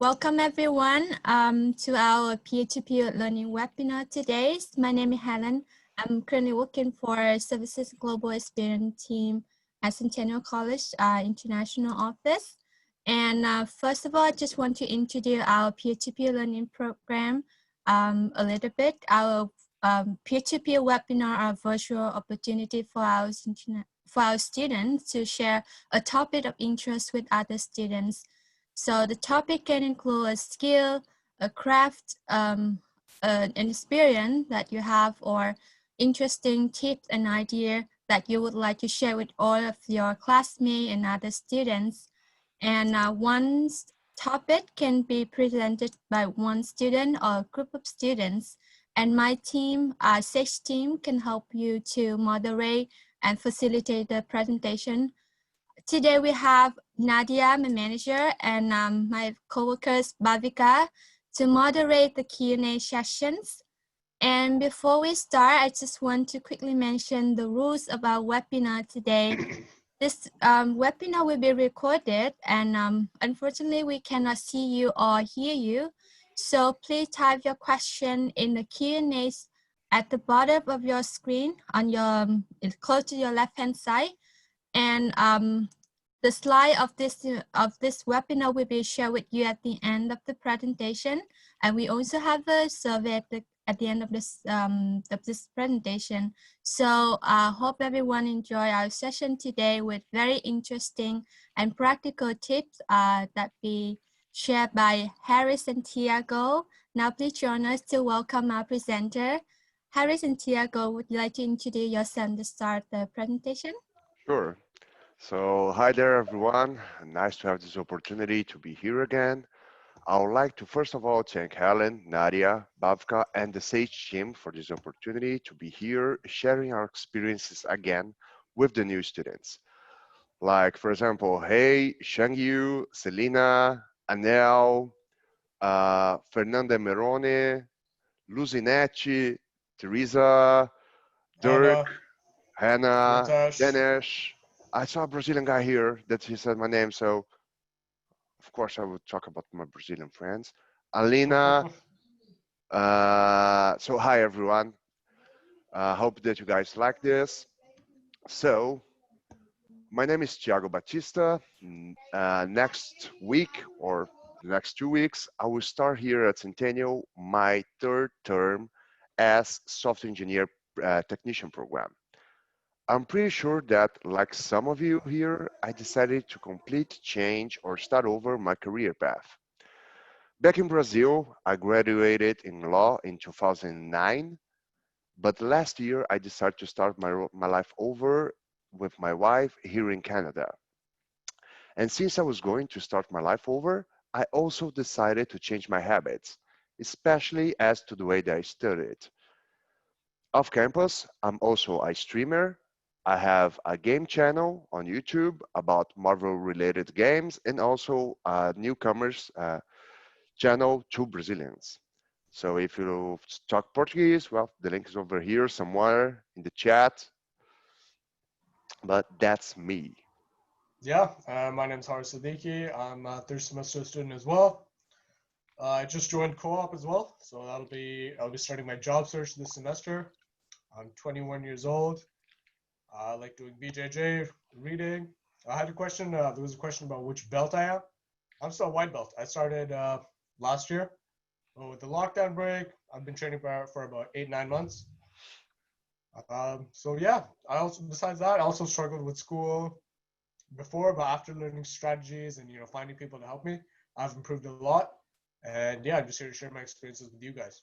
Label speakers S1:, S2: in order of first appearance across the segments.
S1: Welcome everyone to our peer-to-peer learning webinar today. My name is Helen. I'm currently working for Services Global Experience team at Centennial College International Office. And first of all, I just want to introduce our peer-to-peer learning program a little bit. Our peer-to-peer webinar are a virtual opportunity for our students to share a topic of interest with other students. So the topic can include a skill, a craft, an experience that you have, or interesting tips and idea that you would like to share with all of your classmates and other students. And one topic can be presented by one student or a group of students. And my team, our SAGE team, can help you to moderate and facilitate the presentation. Today we have Nadia, my manager, and my co-workers, Bhavika, to moderate the Q&A sessions. And before we start, I just want to quickly mention the rules of our webinar today. This webinar will be recorded, and unfortunately, we cannot see you or hear you. So please type your question in the Q&As at the bottom of your screen on your close to your left-hand side. And the slide of this webinar will be shared with you at the end of the presentation. And we also have a survey at the end of this presentation. So I hope everyone enjoy our session today with very interesting and practical tips that be shared by Harris and Tiago. Now please join us to welcome our presenter. Harris and Tiago, would you like to introduce yourself to start the presentation?
S2: Sure. So, hi there, everyone. Nice to have this opportunity to be here again. I would like to first of all thank Helen, Nadia, Bavka, and the SAGE team for this opportunity to be here sharing our experiences again with the new students. Like, for example, hey, Shangyu, Selina, Anel, Fernanda Merone, Luzinetti, Teresa, Dirk, Hannah,
S3: Natasha.
S2: Dinesh. I saw a Brazilian guy here that he said my name, so of course I would talk about my Brazilian friends. Alina. So hi everyone. Hope that you guys like this. So my name is Thiago Batista. Next week or the next 2 weeks, I will start here at Centennial my third term as software engineer technician program. I'm pretty sure that, like some of you here, I decided to complete change or start over my career path. Back in Brazil, I graduated in law in 2009, but last year I decided to start my life over with my wife here in Canada. And since I was going to start my life over, I also decided to change my habits, especially as to the way that I studied. Off campus, I'm also a streamer. I have a game channel on YouTube about Marvel related games and also a newcomers channel to Brazilians. So if you talk Portuguese, well, the link is over here somewhere in the chat. But that's me.
S3: Yeah, my name's Haris Siddiqui. I'm a third semester student as well. I just joined co-op as well, so I'll be starting my job search this semester. I'm 21 years old. I like doing BJJ, reading. I had a question. There was a question about which belt I am. I'm still a white belt. I started last year. But with the lockdown break, I've been training for about 8-9 months. So yeah, besides that, I also struggled with school before, but after learning strategies and finding people to help me, I've improved a lot. And yeah, I'm just here to share my experiences with you guys.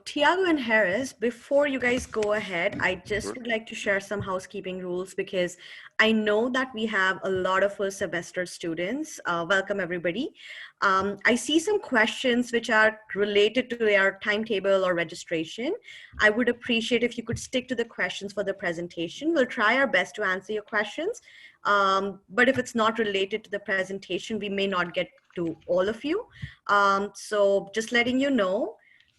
S4: Tiago and Harris, before you guys go ahead, I just
S2: Sure.
S4: would like to share some housekeeping rules because I know that we have a lot of first semester students. Welcome everybody. I see some questions which are related to their timetable or registration. I would appreciate if you could stick to the questions for the presentation. We'll try our best to answer your questions. But if it's not related to the presentation, we may not get to all of you. So just letting you know.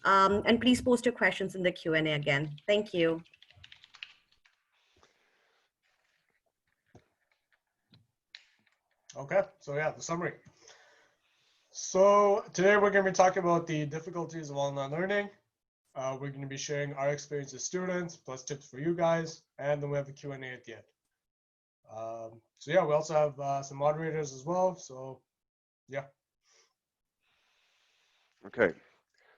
S4: And please post your questions in the Q&A again. Thank you.
S3: Okay, so yeah, the summary. So today we're going to be talking about the difficulties of online learning. We're going to be sharing our experience as students, plus tips for you guys, and then we have the Q&A at the end. So yeah, we also have some moderators as well. So yeah.
S2: Okay,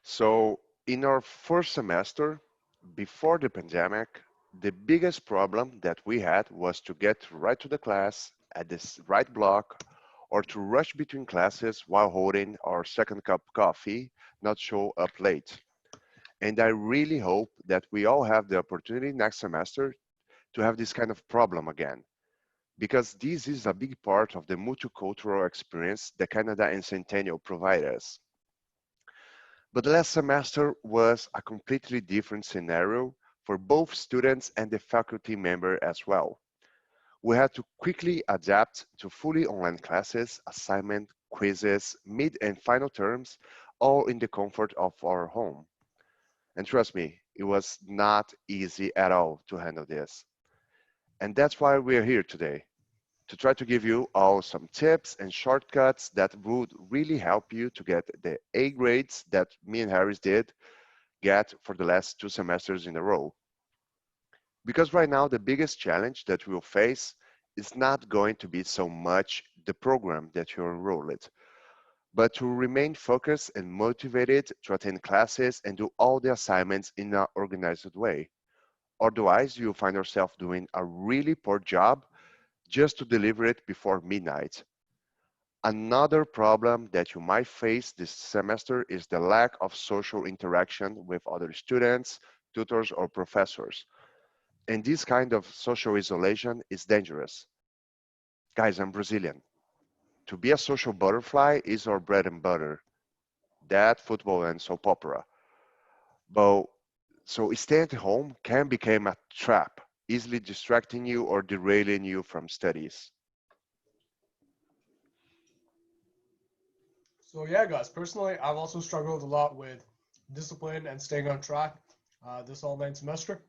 S2: so in our first semester, before the pandemic, the biggest problem that we had was to get right to the class at this right block or to rush between classes while holding our second cup coffee, not show up late. And I really hope that we all have the opportunity next semester to have this kind of problem again, because this is a big part of the multicultural experience that Canada and Centennial provide us. But last semester was a completely different scenario for both students and the faculty member as well. We had to quickly adapt to fully online classes, assignment, quizzes, mid and final terms, all in the comfort of our home. And trust me, it was not easy at all to handle this. And that's why we're here today, to try to give you all some tips and shortcuts that would really help you to get the A grades that me and Harris did get for the last 2 semesters in a row. Because right now, the biggest challenge that we'll face is not going to be so much the program that you're enrolled in, but to remain focused and motivated to attend classes and do all the assignments in an organized way. Otherwise, you'll find yourself doing a really poor job just to deliver it before midnight. Another problem that you might face this semester is the lack of social interaction with other students, tutors, or professors. And this kind of social isolation is dangerous. Guys, I'm Brazilian. To be a social butterfly is our bread and butter. That, football, and soap opera. But so staying at home can become a trap, easily distracting you or derailing you from studies.
S3: So yeah, guys, personally, I've also struggled a lot with discipline and staying on track this online semester.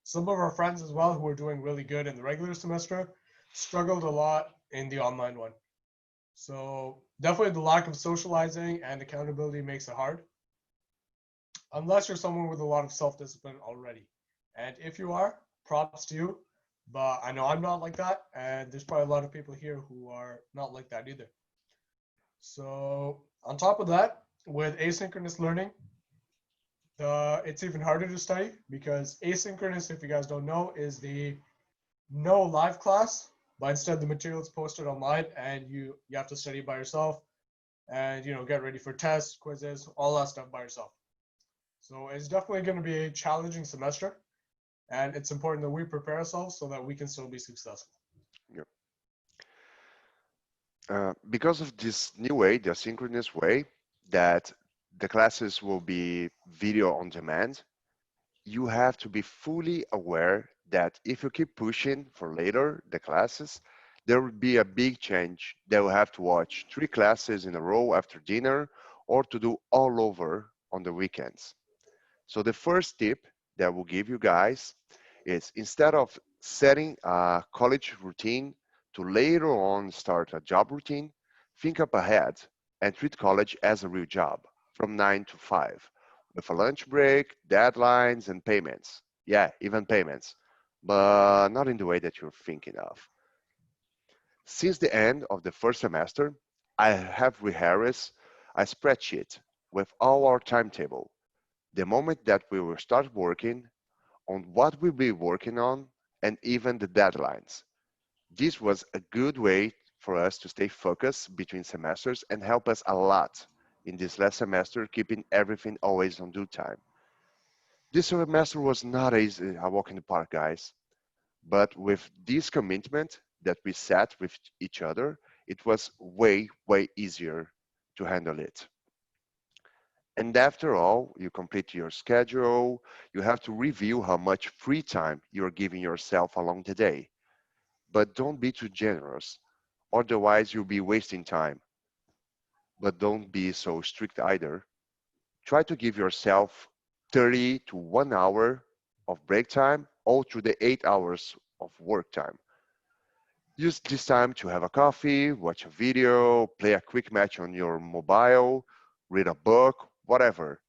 S3: Some of our friends as well who are doing really good in the regular semester struggled a lot in the online one. So definitely the lack of socializing and accountability makes it hard, unless you're someone with a lot of self-discipline already. And if you are, props to you. But I know I'm not like that, and there's probably a lot of people here who are not like that either. So on top of that, with asynchronous learning, it's even harder to study because asynchronous, if you guys don't know, is the no live class, but instead the material is posted online and you have to study by yourself and get ready for tests, quizzes, all that stuff by yourself. So it's definitely going to be a challenging semester, and it's important that we prepare ourselves so that we can still be successful.
S2: Yeah. Because of this new way, the asynchronous way, that the classes will be video on demand, you have to be fully aware that if you keep pushing for later the classes, there will be a big change. They will have to watch 3 classes in a row after dinner or to do all over on the weekends. So the first tip that I will give you guys is, instead of setting a college routine to later on start a job routine, think up ahead and treat college as a real job from 9 to 5 with a lunch break, deadlines, and payments. Yeah, even payments, but not in the way that you're thinking of. Since the end of the first semester, I have rehearsed a spreadsheet with all our timetable, the moment that we will start working on what we'll be working on, and even the deadlines. This was a good way for us to stay focused between semesters and help us a lot in this last semester, keeping everything always on due time. This semester was not easy, a walk in the park, guys, but with this commitment that we set with each other, it was way, way easier to handle it. And after all, you complete your schedule, you have to review how much free time you're giving yourself along the day. But don't be too generous, otherwise you'll be wasting time. But don't be so strict either. Try to give yourself 30 to 1 hour of break time all through the 8 hours of work time. Use this time to have a coffee, watch a video, play a quick match on your mobile, read a book, whatever.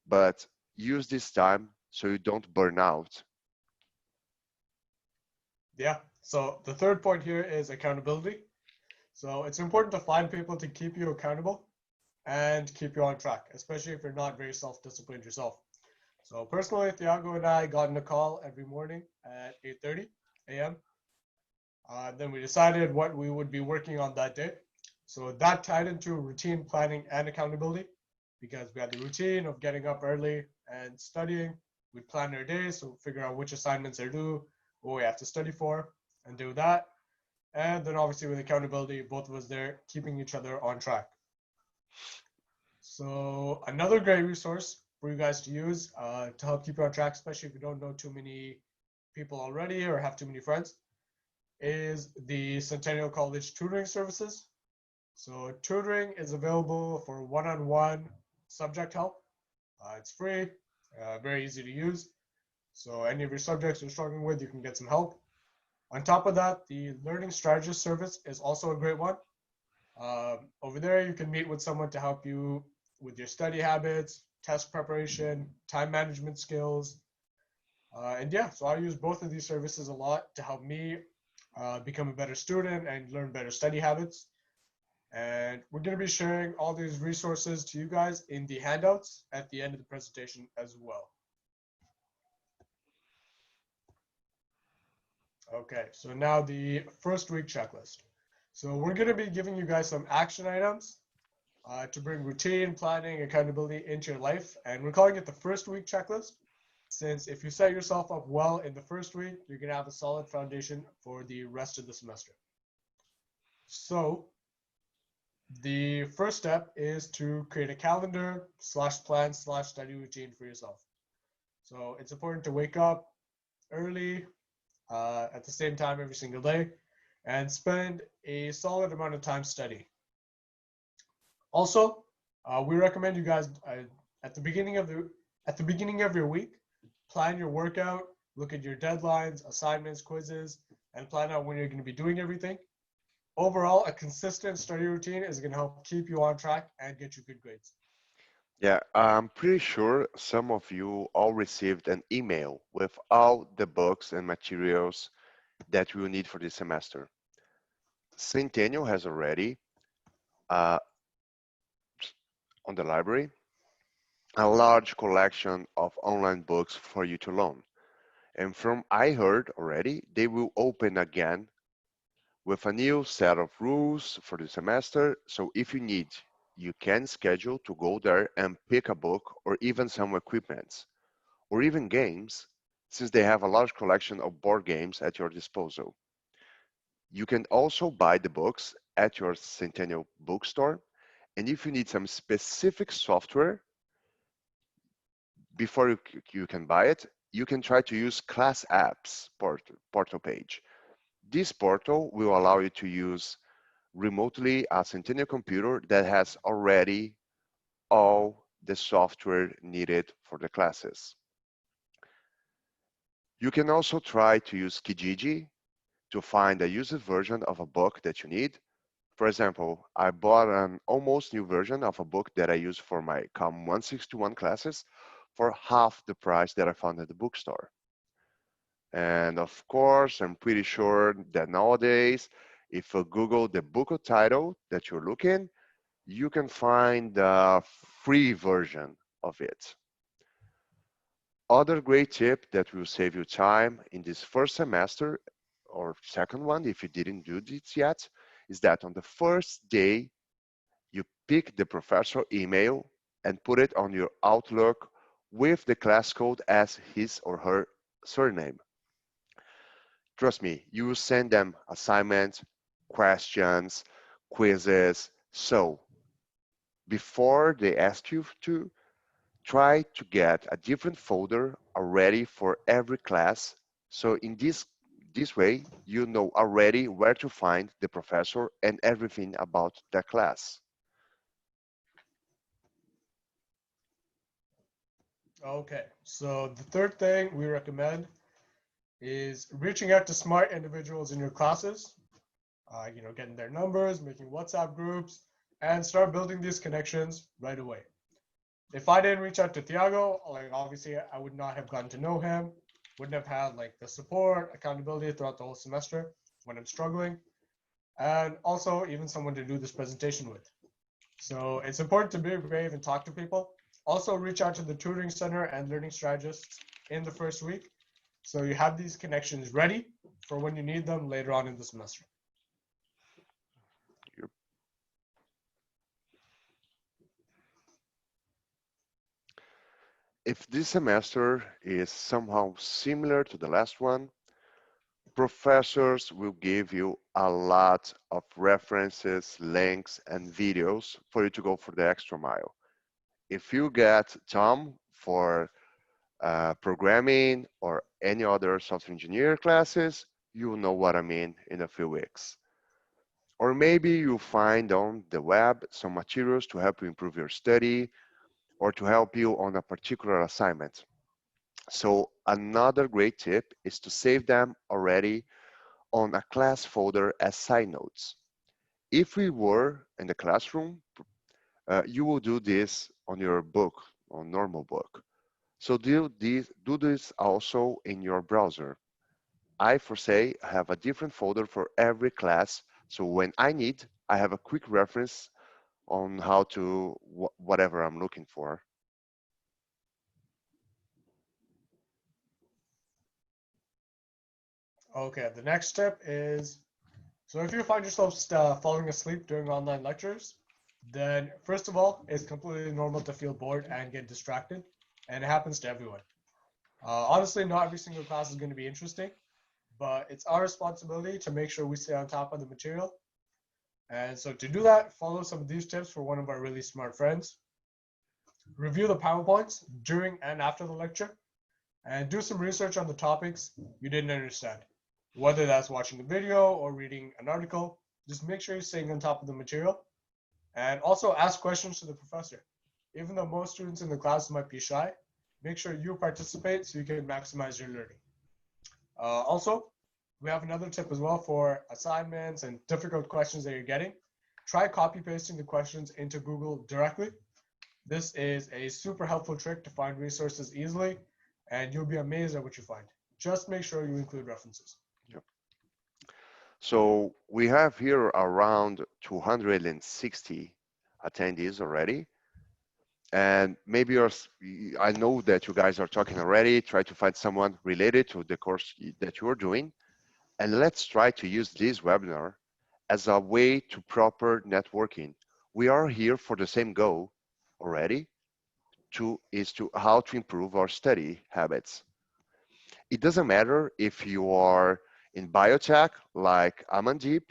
S2: But use this time so you don't burn out.
S3: Yeah. So the third point here is accountability. So it's important to find people to keep you accountable and keep you on track, especially if you're not very self-disciplined yourself. So personally, Thiago and I got in a call every morning at 8:30 a.m. Then we decided what we would be working on that day. So that tied into routine planning and accountability because we had the routine of getting up early and studying. We'd plan our day, so figure out which assignments are due, what we have to study for, and do that. And then obviously with accountability, both of us there keeping each other on track. So another great resource for you guys to use to help keep you on track, especially if you don't know too many people already or have too many friends, is the Centennial College tutoring services. So tutoring is available for one-on-one subject help. It's free, very easy to use. So any of your subjects you're struggling with, you can get some help. On top of that, the Learning Strategist service is also a great one. Over there, you can meet with someone to help you with your study habits, test preparation, time management skills. And yeah, so I use both of these services a lot to help me become a better student and learn better study habits. And we're going to be sharing all these resources to you guys in the handouts at the end of the presentation as well. Okay, so now the first week checklist. So we're going to be giving you guys some action items to bring routine, planning, accountability into your life. And we're calling it the first week checklist, since if you set yourself up well in the first week, you're going to have a solid foundation for the rest of the semester. So the first step is to create a calendar / plan / study routine for yourself. So it's important to wake up early at the same time every single day and spend a solid amount of time studying. Also, we recommend you guys at the beginning of your week, plan your workout, look at your deadlines, assignments, quizzes, and plan out when you're going to be doing everything. Overall, a consistent study routine is going to help keep you on track and get you good grades.
S2: Yeah, I'm pretty sure some of you all received an email with all the books and materials that you will need for this semester. Centennial has already, uh, on the library, a large collection of online books for you to loan. And from I heard already, they will open again with a new set of rules for the semester. So if you need, you can schedule to go there and pick a book or even some equipment or even games, since they have a large collection of board games at your disposal. You can also buy the books at your Centennial bookstore. And if you need some specific software before you can buy it, you can try to use Class Apps portal page. This portal will allow you to use remotely a Centennial computer that has already all the software needed for the classes. You can also try to use Kijiji to find a used version of a book that you need. For example, I bought an almost new version of a book that I use for my COM 161 classes for half the price that I found at the bookstore. And of course, I'm pretty sure that nowadays, if you Google the book title that you're looking, you can find the free version of it. Other great tip that will save you time in this first semester or second one, if you didn't do this yet, is that on the first day, you pick the professor email and put it on your Outlook with the class code as his or her surname. Trust me, you will send them assignments, questions, quizzes. So before they ask you to, try to get a different folder already for every class. So in this way, you know already where to find the professor and everything about the class.
S3: Okay, so the third thing we recommend is reaching out to smart individuals in your classes getting their numbers, making WhatsApp groups, and start building these connections right away. If I didn't reach out to Thiago, like obviously I would not have gotten to know him, wouldn't have had like the support, accountability throughout the whole semester when I'm struggling, and also even someone to do this presentation with. So it's important to be brave and talk to people. Also reach out to the tutoring center and learning strategists in the first week, so you have these connections ready for when you need them later on in the semester.
S2: If this semester is somehow similar to the last one, professors will give you a lot of references, links, and videos for you to go for the extra mile. If you get Tom for programming or any other software engineer classes, you'll know what I mean in a few weeks. Or maybe you find on the web some materials to help you improve your study or to help you on a particular assignment. So another great tip is to save them already on a class folder as side notes. If we were in the classroom, you will do this on your book, on normal book. So do this also in your browser. I, for say, have a different folder for every class. So when I need, I have a quick reference on how to whatever I'm looking for.
S3: Okay, the next step is, so if you find yourself falling asleep during online lectures, then first of all, it's completely normal to feel bored and get distracted, and it happens to everyone. Honestly, not every single class is going to be interesting, but it's our responsibility to make sure we stay on top of the material. And so to do that, follow some of these tips for one of our really smart friends. Review the PowerPoints during and after the lecture, and do some research on the topics you didn't understand. Whether that's watching the video or reading an article, just make sure you're staying on top of the material. And also ask questions to the professor. Even though most students in the class might be shy, make sure you participate so you can maximize your learning. Also, we have another tip as well for assignments and difficult questions that you're getting. Try copy pasting the questions into Google directly. This is a super helpful trick to find resources easily, and you'll be amazed at what you find. Just make sure you include references.
S2: Yep. So we have here around 260 attendees already. And maybe I know that you guys are talking already, try to find someone related to the course that you're doing. And let's try to use this webinar as a way to proper networking. We are here for the same goal already, is to how to improve our study habits. It doesn't matter if you are in biotech like Amandeep.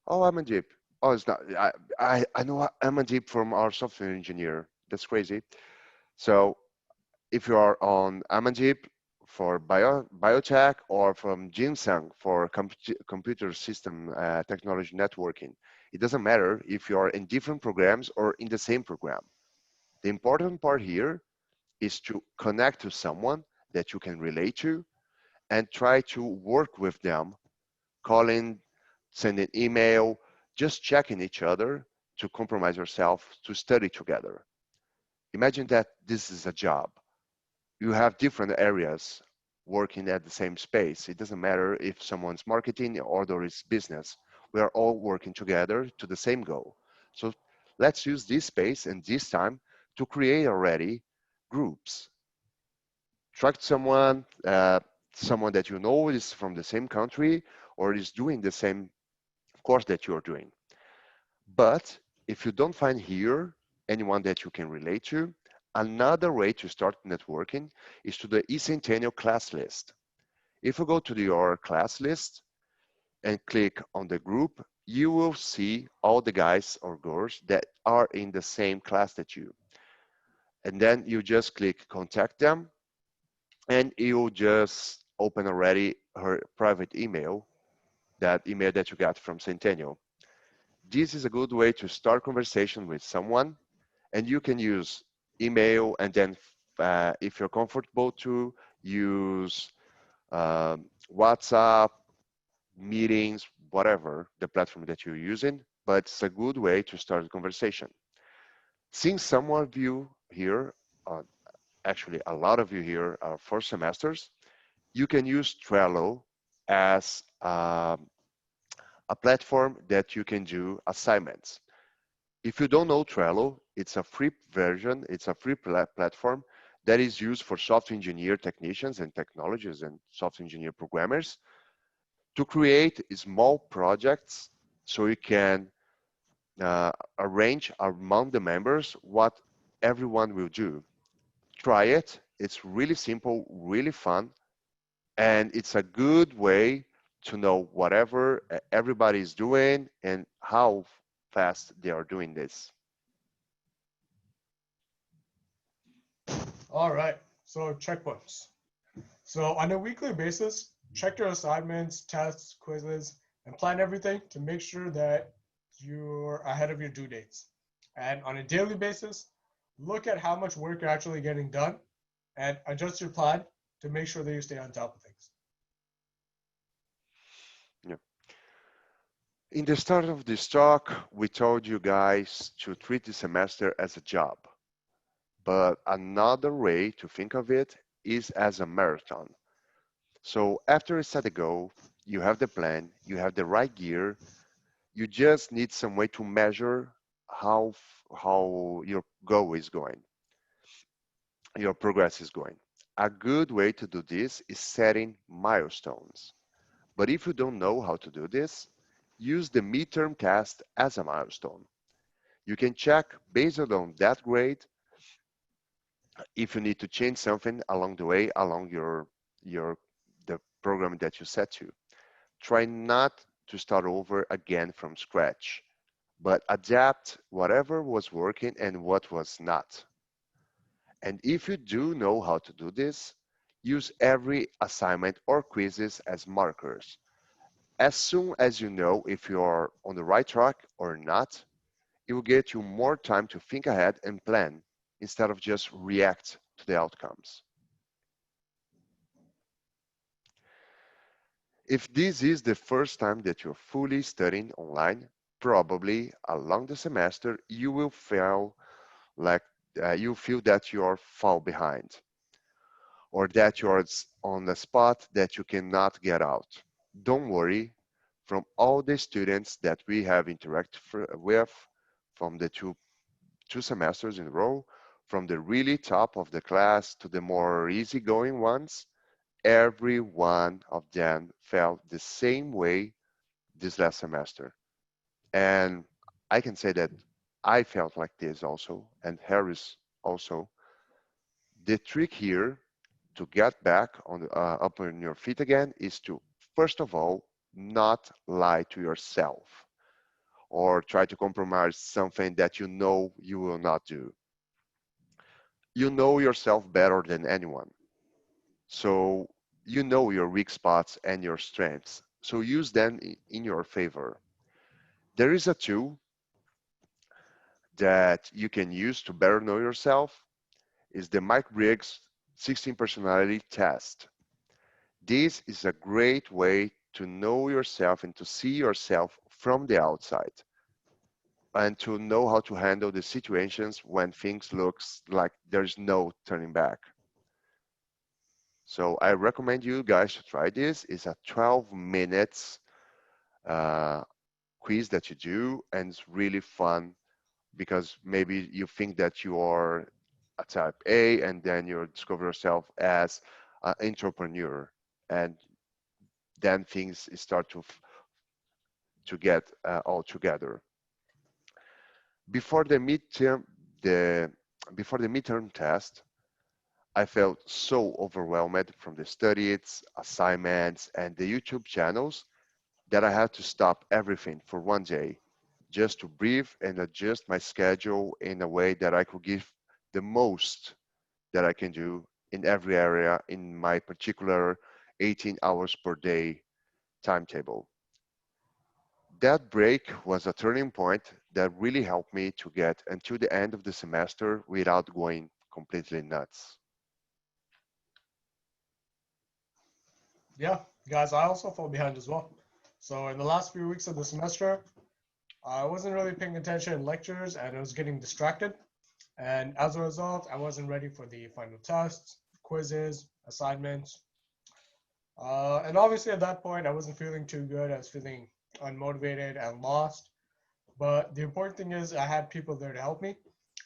S2: Oh, Amandeep. Oh, it's not. I know Amandeep from our software engineer. That's crazy. So if you are on Amandeep for biotech or from Ginseng for computer system technology networking, it doesn't matter if you are in different programs or in the same program. The important part here is to connect to someone that you can relate to and try to work with them, calling, sending email, just checking each other to compromise yourself to study together. Imagine that this is a job. You have different areas working at the same space. It doesn't matter if someone's marketing or there is business. We are all working together to the same goal. So let's use this space and this time to create already groups. Track someone that you know is from the same country or is doing the same course that you're doing. But if you don't find here anyone that you can relate to, another way to start networking is to the eCentennial class list. If you go to your class list and click on the group, you will see all the guys or girls that are in the same class that you. And then you just click contact them and you just open already her private email, that email that you got from Centennial. This is a good way to start conversation with someone, and you can use email, and then if you're comfortable to use WhatsApp, meetings, whatever the platform that you're using, but it's a good way to start a conversation. Since some of you here, uh, actually a lot of you here are 4 semesters, you can use Trello as a platform that you can do assignments. If you don't know Trello, it's a free version, it's a free platform that is used for software engineer technicians and technologists and software engineer programmers to create small projects so you can arrange among the members what everyone will do. Try it. It's really simple, really fun, and it's a good way to know whatever everybody is doing and how fast they are doing this.
S3: All right. So checkpoints. So on a weekly basis, check your assignments, tests, quizzes, and plan everything to make sure that you're ahead of your due dates. And on a daily basis, look at how much work you're actually getting done and adjust your plan to make sure that you stay on top of things.
S2: Yeah. In the start of this talk, we told you guys to treat the semester as a job. But another way to think of it is as a marathon. So after you set a goal, you have the plan, you have the right gear, you just need some way to measure how your goal is going, your progress is going. A good way to do this is setting milestones. But if you don't know how to do this, use the midterm test as a milestone. You can check based on that grade if you need to change something along the way, along your the program that you set to. Try not to start over again from scratch, but adapt whatever was working and what was not. And if you do know how to do this, use every assignment or quizzes as markers. As soon as you know if you're on the right track or not, it will get you more time to think ahead and plan instead of just react to the outcomes. If this is the first time that you're fully studying online, probably along the semester you will feel like you feel that you're fall behind or that you're on a spot that you cannot get out. Don't worry, from all the students that we have interacted with from the two semesters in a row, from the really top of the class to the more easygoing ones, every one of them felt the same way this last semester. And I can say that I felt like this also, and Harris also. The trick here to get back on up on your feet again is to, first of all, not lie to yourself or try to compromise something that you know you will not do. You know yourself better than anyone. So you know your weak spots and your strengths. So use them in your favor. There is a tool that you can use to better know yourself is the Mike Briggs 16 personality test. This is a great way to know yourself and to see yourself from the outside and to know how to handle the situations when things looks like there's no turning back. So I recommend you guys to try this. It's a 12 minutes uh, quiz that you do, and it's really fun because maybe you think that you are a type A and then you discover yourself as an entrepreneur, and then things start to get all together. Before the midterm, the before the midterm test, I felt so overwhelmed from the studies, assignments, and the YouTube channels that I had to stop everything for one day just to breathe and adjust my schedule in a way that I could give the most that I can do in every area in my particular 18 hours per day timetable. That break was a turning point that really helped me to get until the end of the semester without going completely nuts.
S3: Yeah, guys, I also fall behind as well. So in the last few weeks of the semester, I wasn't really paying attention in lectures and I was getting distracted. And as a result, I wasn't ready for the final tests, quizzes, assignments. And obviously at that point, I wasn't feeling too good. I was feeling unmotivated and lost. But the important thing is I had people there to help me.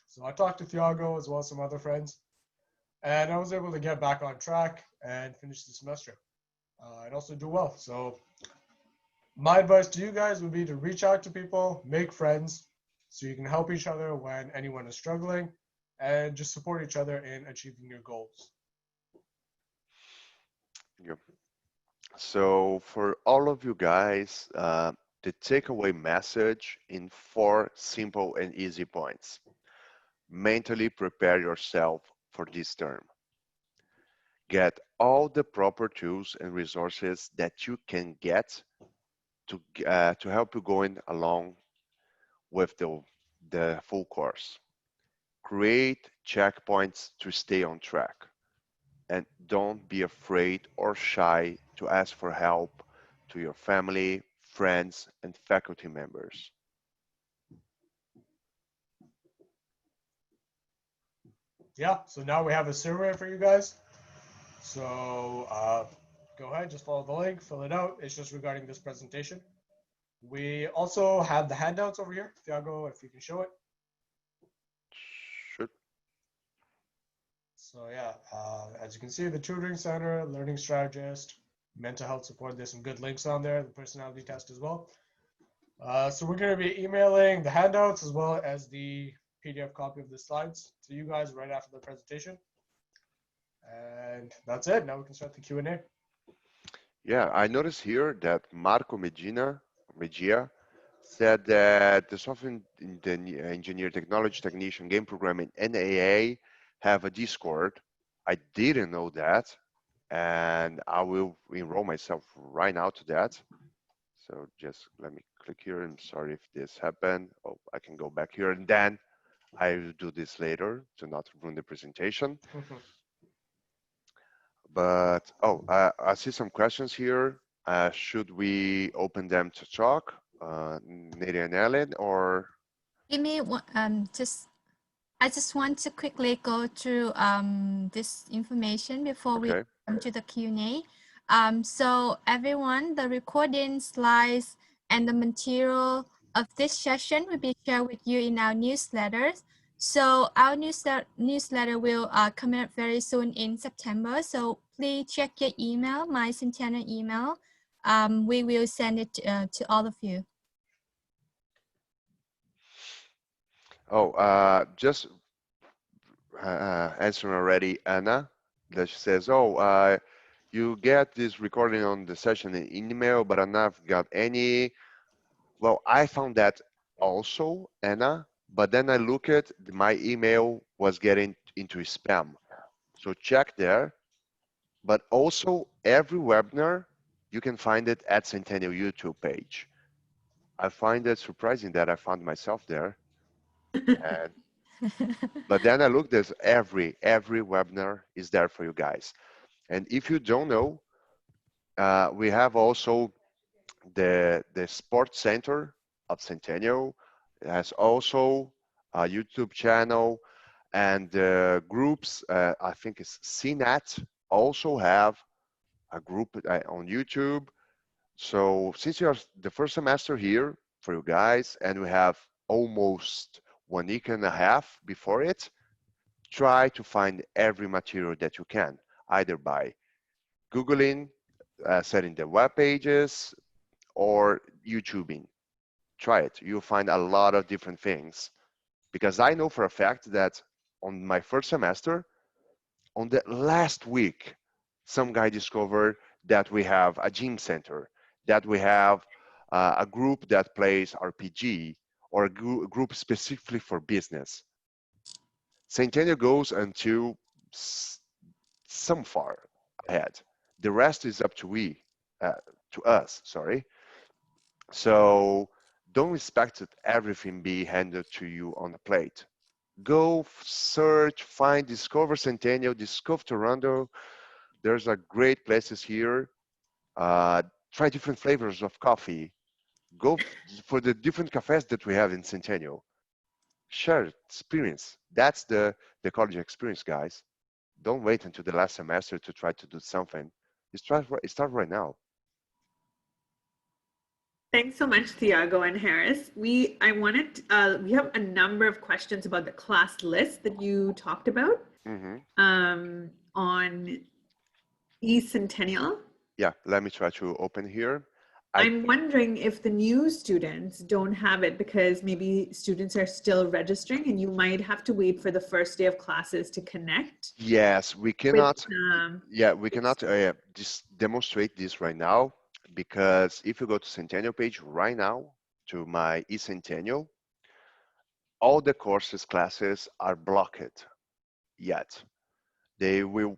S3: So I talked to Thiago as well as some other friends. And I was able to get back on track and finish the semester and also do well. So my advice to you guys would be to reach out to people, make friends, so you can help each other when anyone is struggling, and just support each other in achieving your goals.
S2: Yeah. So for all of you guys, the takeaway message in 4 simple and easy points. Mentally prepare yourself for this term. Get all the proper tools and resources that you can get to help you going along with the full course. Create checkpoints to stay on track. And don't be afraid or shy to ask for help to your family, friends, and faculty members.
S3: Yeah, so now we have a survey for you guys. So go ahead, just follow the link, fill it out. It's just regarding this presentation. We also have the handouts over here. Thiago, if you can show it.
S2: Should
S3: So yeah, as you can see, the tutoring center, learning strategist, mental health support. There's some good links on there. The personality test as well. So we're going to be emailing the handouts as well as the PDF copy of the slides to you guys right after the presentation. And that's it. Now we can start the Q&A.
S2: Yeah, I noticed here that Marco Mejia said that the software engineer, technology technician, game programming, NAA have a Discord. I didn't know that, and I will enroll myself right now to that. So just let me click here. I'm sorry if this happened. Oh, I can go back here, and then I will do this later to not ruin the presentation. But oh, I see some questions here. Should we open them to talk, Nadia and Ellen, or?
S1: Give me I just want to quickly go through this information before we
S2: Okay.
S1: come to the Q&A. So everyone, the recording slides and the material of this session will be shared with you in our newsletters. So our newsletter will come out very soon in September. So please check your email, my Centennial email. We will send it to all of you.
S2: Oh, just answering already, Anna, that she says, oh, you get this recording on the session in email, but I've not got any. Well, I found that also, Anna, but then I look at my email was getting into spam. So check there. But also every webinar, you can find it at Centennial YouTube page. I find it surprising that I found myself there. And, but then I looked, there's every webinar is there for you guys. And if you don't know, we have also the Sports Center of Centennial. It has also a YouTube channel, and groups, I think it's CNET, also have a group on YouTube. So since you're the first semester here for you guys, and we have almost 1 week and a half before it, try to find every material that you can, either by Googling, setting the web pages, or YouTubing. Try it. You'll find a lot of different things. Because I know for a fact that on my first semester, on the last week, some guy discovered that we have a gym center, that we have a group that plays RPG, or a group specifically for business. Centennial goes until some far ahead. The rest is up to us, sorry. So don't expect that everything be handed to you on a plate. Go search, find, discover Centennial, discover Toronto. There's a great places here. try different flavors of coffee, go for the different cafes that we have in Centennial. Share experience. That's the college experience, guys. Don't wait until the last semester to try to do something. Start right now.
S5: Thanks so much, Thiago and Harris. We have a number of questions about the class list that you talked about on eCentennial.
S2: Yeah, let me try to open here.
S5: I'm wondering if the new students don't have it because maybe students are still registering and you might have to wait for the first day of classes to connect.
S2: Yes, we cannot.
S5: With,
S2: Yeah, we cannot just demonstrate this right now because if you go to Centennial page right now to my eCentennial, all the courses classes are blocked yet. They will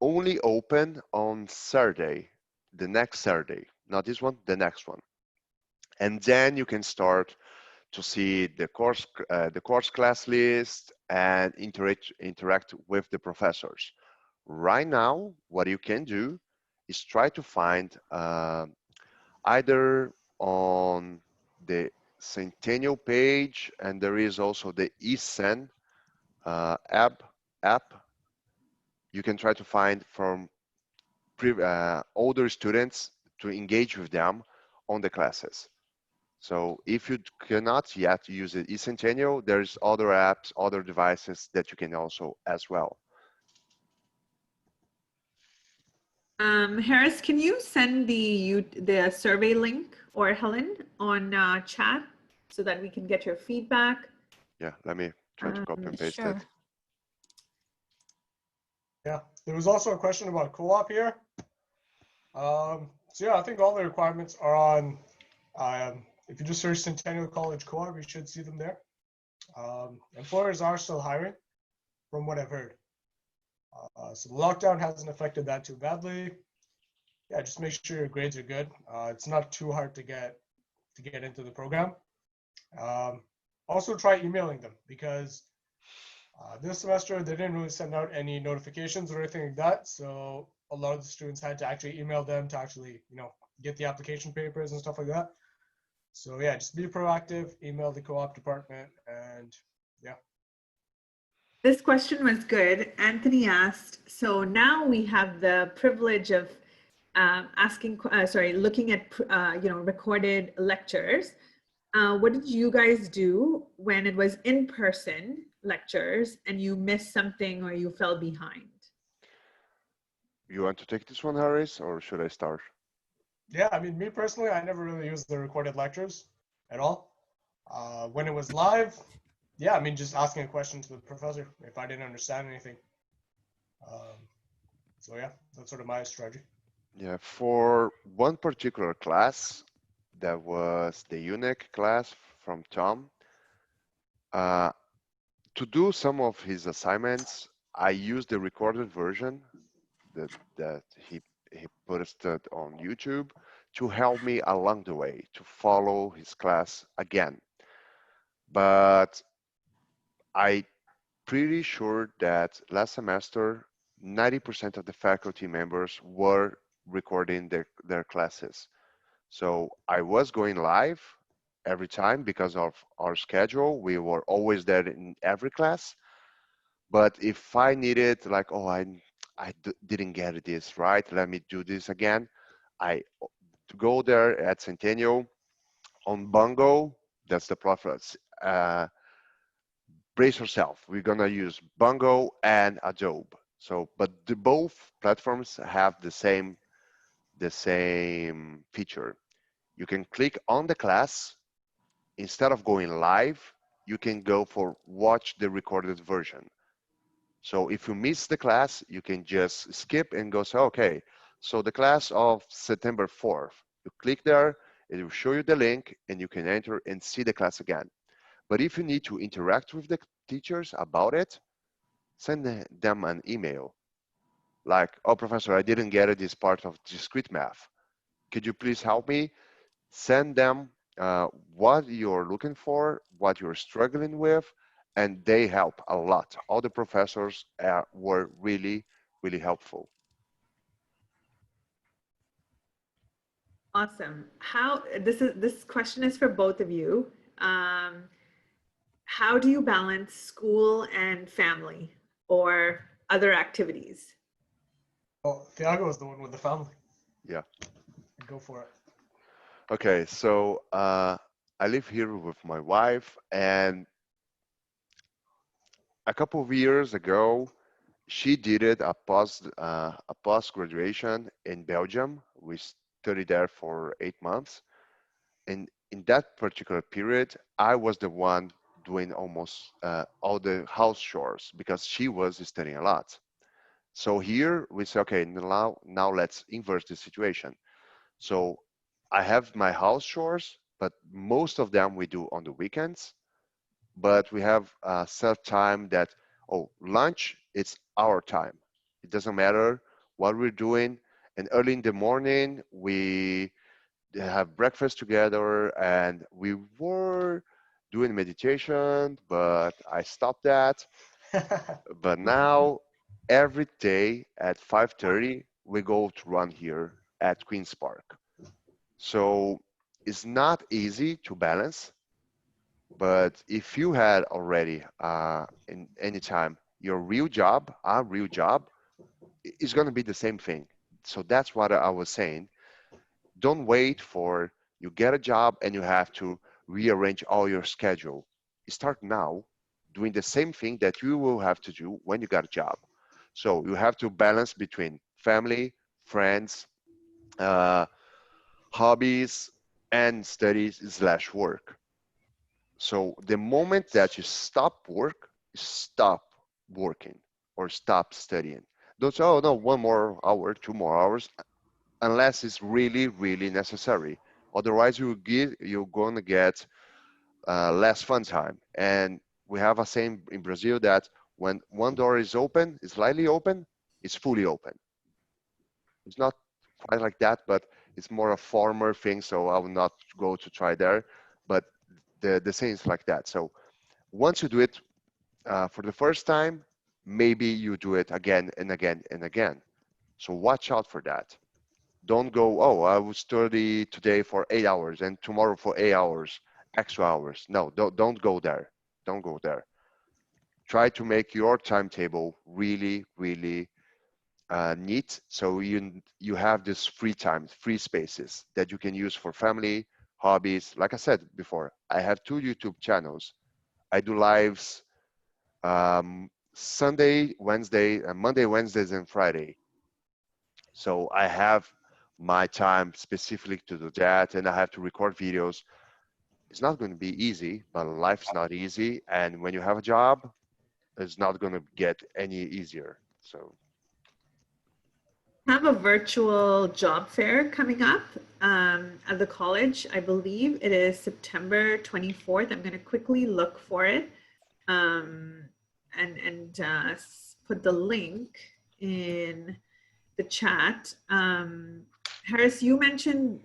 S2: only open on Saturday, the next Saturday, not this one, the next one. And then you can start to see the course class list and interact with the professors. Right now, what you can do is try to find either on the Centennial page, and there is also the eCen app. You can try to find from older students to engage with them on the classes. So if you cannot yet use the eCentennial, there's other apps, other devices that you can also as well.
S5: Harris, can you send the survey link, or Helen, on chat so that we can get your feedback?
S2: Yeah, let me try to copy and paste
S1: Sure.
S2: it.
S3: Yeah, there was also a question about co-op here. So yeah, I think all the requirements are on. If you just search Centennial College Co-op, you should see them there. Employers are still hiring, from what I've heard. So the lockdown hasn't affected that too badly. Yeah, just make sure your grades are good. It's not too hard to get into the program. Also try emailing them because this semester they didn't really send out any notifications or anything like that. So a lot of the students had to actually email them to actually, get the application papers and stuff like that. So yeah, just be proactive, email the co-op department, and yeah.
S5: This question was good. Anthony asked, so now we have the privilege of looking at, recorded lectures. What did you guys do when it was in-person lectures and you missed something or you fell behind?
S2: You want to take this one, Harris, or should I start?
S3: Yeah, I mean, me personally, I never really used the recorded lectures at all. When it was live, yeah, I mean, just asking a question to the professor if I didn't understand anything. So yeah, that's sort of my strategy.
S2: Yeah, for one particular class, that was the UNIC class from Tom. To do some of his assignments, I used the recorded version that he posted on YouTube to help me along the way to follow his class again. But I pretty sure that last semester 90% of the faculty members were recording their classes. So I was going live every time because of our schedule. We were always there in every class. But if I needed like, oh, didn't get this right, let me do this again. I go there at Centennial on Bungo. That's the preference. Brace yourself. We're gonna use Bungo and Adobe. So, but both platforms have the same feature. You can click on the class. Instead of going live, you can go for watch the recorded version. So if you miss the class, you can just skip and go say, okay, so the class of September 4th, you click there, it will show you the link and you can enter and see the class again. But if you need to interact with the teachers about it, send them an email. Like, oh, professor, I didn't get it, this part of discrete math. Could you please help me? Send them what you're looking for, what you're struggling with, and they help a lot. All the professors were really, really helpful.
S5: Awesome. This question is for both of you. How do you balance school and family or other activities?
S3: Oh, Thiago is the one with the family.
S2: Yeah.
S3: Go for it.
S2: Okay, so I live here with my wife, and a couple of years ago, she did it a post graduation in Belgium. We studied there for 8 months, and in that particular period, I was the one doing almost all the house chores because she was studying a lot. So here we say, okay, now let's inverse the situation. So I have my house chores, but most of them we do on the weekends. But we have a set time that, oh, lunch, it's our time. It doesn't matter what we're doing. And early in the morning, we have breakfast together, and we were doing meditation, but I stopped that. But now, every day at 5:30, we go to run here at Queen's Park. So it's not easy to balance, but if you had already in any time your real job, our real job, it's going to be the same thing. So that's what I was saying. Don't wait for you get a job and you have to rearrange all your schedule. Start now doing the same thing that you will have to do when you got a job. So you have to balance between family, friends, uh, hobbies, and studies slash work. So the moment that you stop working or stop studying. Don't say, oh no, 1 more hour, 2 more hours, unless it's really, really necessary. Otherwise, you're gonna get less fun time. And we have a saying in Brazil that when one door is open, is slightly open, it's fully open. It's not quite like that, but it's more a former thing. So I will not go to try there. But the saying is like that. So once you do it for the first time, maybe you do it again and again and again. So watch out for that. Don't go, oh, I will study today for 8 hours and tomorrow for 8 hours, extra hours. No, don't go there. Don't go there. Try to make your timetable really, really neat. So you have this free time, free spaces that you can use for family, hobbies. Like I said before, I have 2 YouTube channels. I do lives Sunday, Wednesday, Monday, Wednesdays, and Friday. So I have my time specifically to do that, and I have to record videos. It's not going to be easy, but life's not easy. And when you have a job, it's not going to get any easier. So
S5: Have a virtual job fair coming up at the college. I believe it is September 24th. I'm going to quickly look for it and put the link in the chat. Harris, you mentioned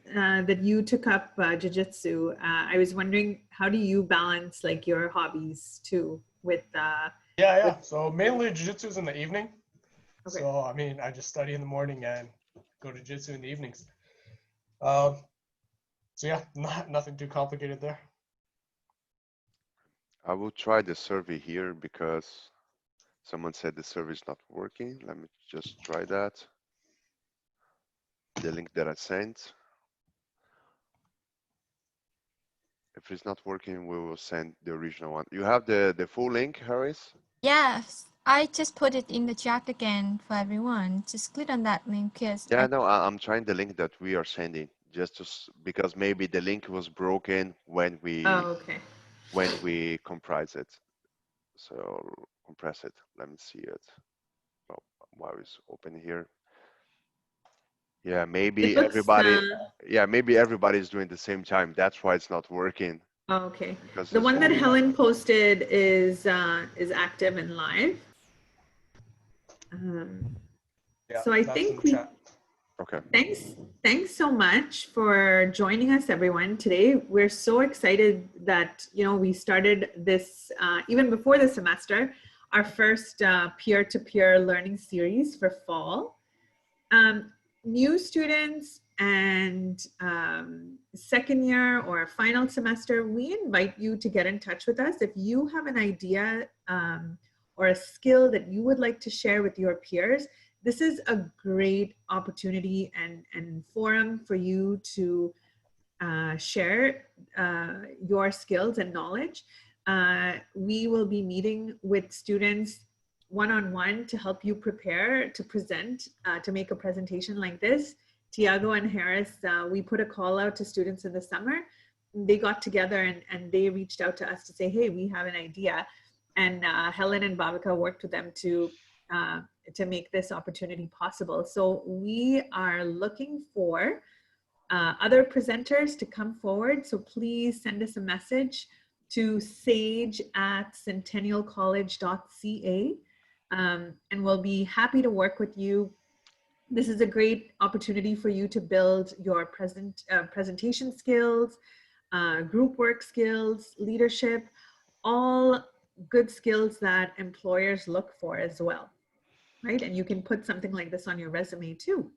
S5: that you took up jiu-jitsu. I was wondering, how do you balance like your hobbies too with
S3: Yeah. So mainly jiu-jitsu is in the evening.
S5: Okay.
S3: So I mean, I just study in the morning and go to jiu-jitsu in the evenings. So yeah, nothing too complicated there.
S2: I will try the survey here because someone said the survey is not working. Let me just try that. The link that I sent. If it's not working, we will send the original one. You have the full link, Harris?
S1: Yes, I just put it in the chat again for everyone. Just click on that link. Yes.
S2: Yeah, no, I'm trying the link that we are sending just to, because maybe the link was broken when
S5: okay.
S2: we comprise it. So compress it. Let me see it. Oh, while it's open here. Yeah, maybe everybody. Yeah, maybe everybody's doing the same time. That's why it's not working.
S5: Okay.
S2: Because
S5: The one that
S2: only...
S5: Helen posted is active and live.
S3: Yeah,
S5: so I
S3: that's in
S5: think
S3: the chat.
S2: Okay.
S5: Thanks so much for joining us, everyone. Today, we're so excited that we started this even before the semester, our first peer-to-peer learning series for fall. New students and second year or final semester, we invite you to get in touch with us. If you have an idea or a skill that you would like to share with your peers, this is a great opportunity and forum for you to share your skills and knowledge. We will be meeting with students one-on-one to help you prepare to present, to make a presentation like this. Tiago and Harris, we put a call out to students in the summer. They got together and they reached out to us to say, hey, we have an idea. And Helen and Bhavika worked with them to make this opportunity possible. So we are looking for other presenters to come forward. So please send us a message to sage@centennialcollege.ca, and we'll be happy to work with you. This is a great opportunity for you to build your presentation skills, group work skills, leadership, all good skills that employers look for as well, right? And you can put something like this on your resume too.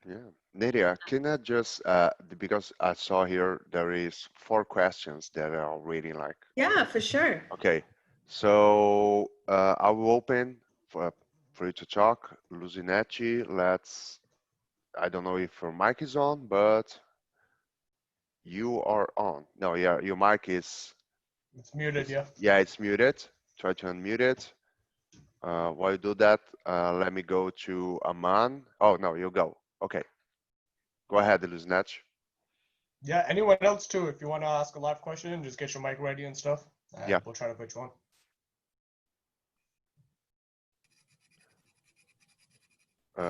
S2: Yeah. Nadia, can I just, because I saw here there is 4 questions that are reading like.
S5: Yeah, for sure.
S2: Okay, so I will open for you to talk. Luzinetti, I don't know if your mic is on, but you are on. No, yeah, your mic is.
S3: It's muted, yeah.
S2: Yeah, it's muted. Try to unmute it. While you do that, let me go to Aman. Oh, no, you go. Okay. Go ahead, Luzinetti.
S3: Yeah, anyone else too, if you want to ask a live question, just get your mic ready and stuff. And
S2: Yeah.
S3: we'll try to put you on.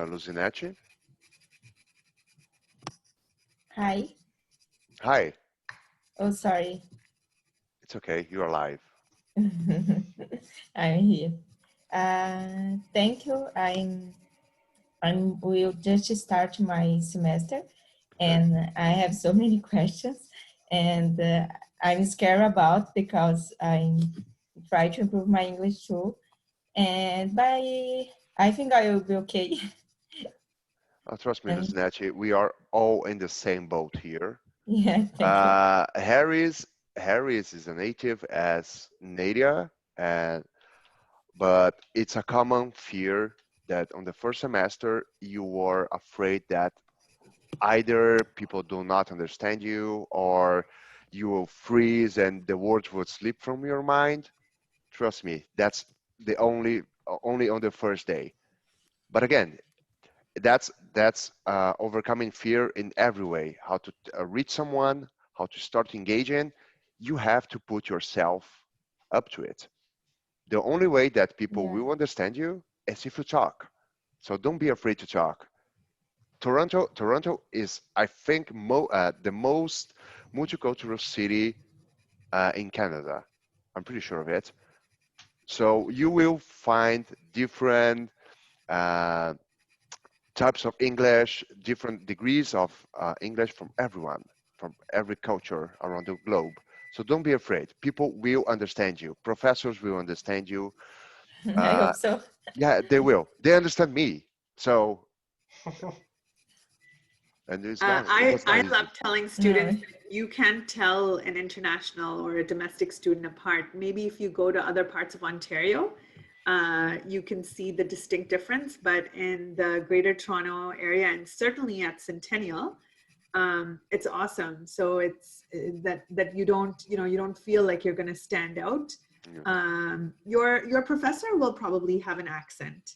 S2: Luzinetti.
S6: Hi.
S2: Hi.
S6: Oh, sorry.
S2: It's okay. You're live.
S6: I'm here. Thank you. I'm will just start my semester, and I have so many questions, and I'm scared about because I try to improve my English too, and I think I will be okay.
S2: Trust me, Luzinetti, we are all in the same boat here.
S6: Yeah, thank you.
S2: Harris is a native as Nadia, but it's a common fear that on the first semester you are afraid that either people do not understand you or you will freeze and the words would slip from your mind. Trust me, that's the only on the first day. But again, that's overcoming fear in every way. How to reach someone, how to start engaging. You have to put yourself up to it. The only way that people will understand you is if you talk. So don't be afraid to talk. Toronto is, I think, the most multicultural city in Canada. I'm pretty sure of it. So you will find different types of English, different degrees of English from everyone, from every culture around the globe. So don't be afraid. People will understand you. Professors will understand you.
S6: I hope so.
S2: Yeah, they will. They understand me. So, and it's not.
S5: I love telling students that you can't tell an international or a domestic student apart. Maybe if you go to other parts of Ontario, you can see the distinct difference, but in the Greater Toronto area and certainly at Centennial, it's awesome. So it's that you don't feel like you're going to stand out. Your professor will probably have an accent.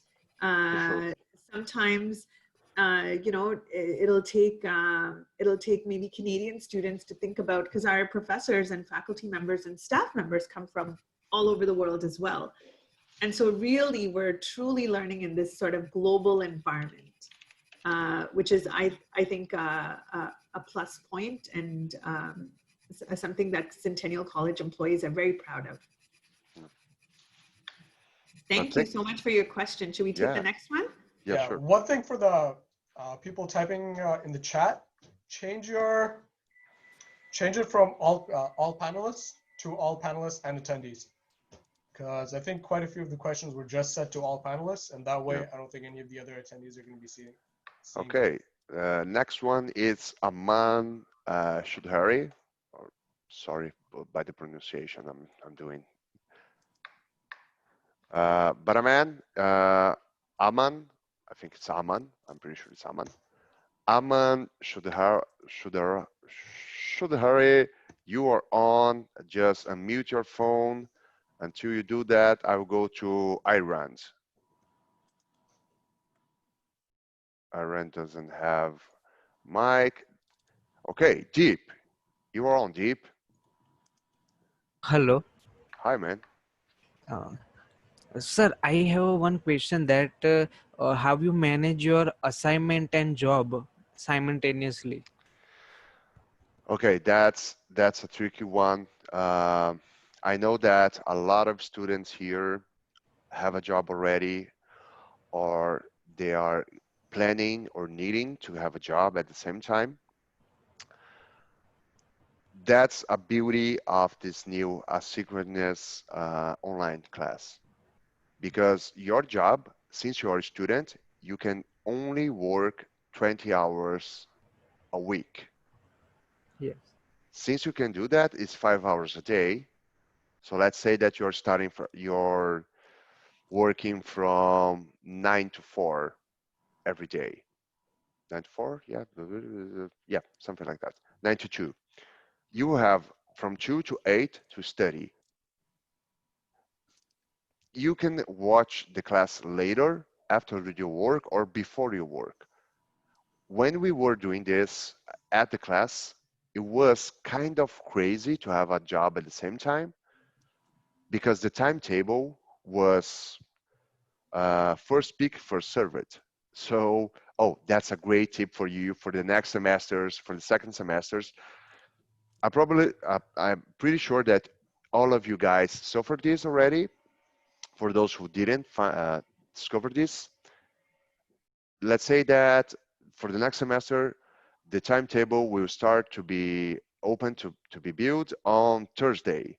S5: Sometimes, it'll take maybe Canadian students to think about, because our professors and faculty members and staff members come from all over the world as well. And so really, we're truly learning in this sort of global environment, which is, I think, a plus point and something that Centennial College employees are very proud of. Thank you so much for your question. Should we take the next one?
S2: Yeah, sure.
S3: One thing for the people typing in the chat, change it from all panelists to all panelists and attendees. Because I think quite a few of the questions were just set to all panelists, and that way I don't think any of the other attendees are going to be seeing.
S2: Okay, Next one is Aman Shudhari. Or, sorry by the pronunciation I'm doing. But Aman, I think it's Aman. I'm pretty sure it's Aman. Aman Shudhari, you are on. Just unmute your phone. Until you do that, I will go to Iran. Iran doesn't have mic. Okay, Deep, you are on, Deep.
S7: Hello.
S2: Hi, man.
S7: Uh, Sir, I have one question that how you manage your assignment and job simultaneously?
S2: Okay, that's a tricky one. I know that a lot of students here have a job already, or they are planning or needing to have a job at the same time. That's a beauty of this new asynchronous online class, because your job, since you're a student, you can only work 20 hours a week.
S7: Yes.
S2: Since you can do that, it's 5 hours a day. So let's say that you're working from 9 to 4 every day. 9 to 4, yeah, yeah, something like that. 9 to 2. You have from 2 to 8 to study. You can watch the class later after your work or before your work. When we were doing this at the class, it was kind of crazy to have a job at the same time, because the timetable was first pick, first served. So, oh, that's a great tip for you for the next semesters, for the second semesters. I'm pretty sure that all of you guys suffered this already. For those who didn't discover this, let's say that for the next semester, the timetable will start to be open to be built on Thursday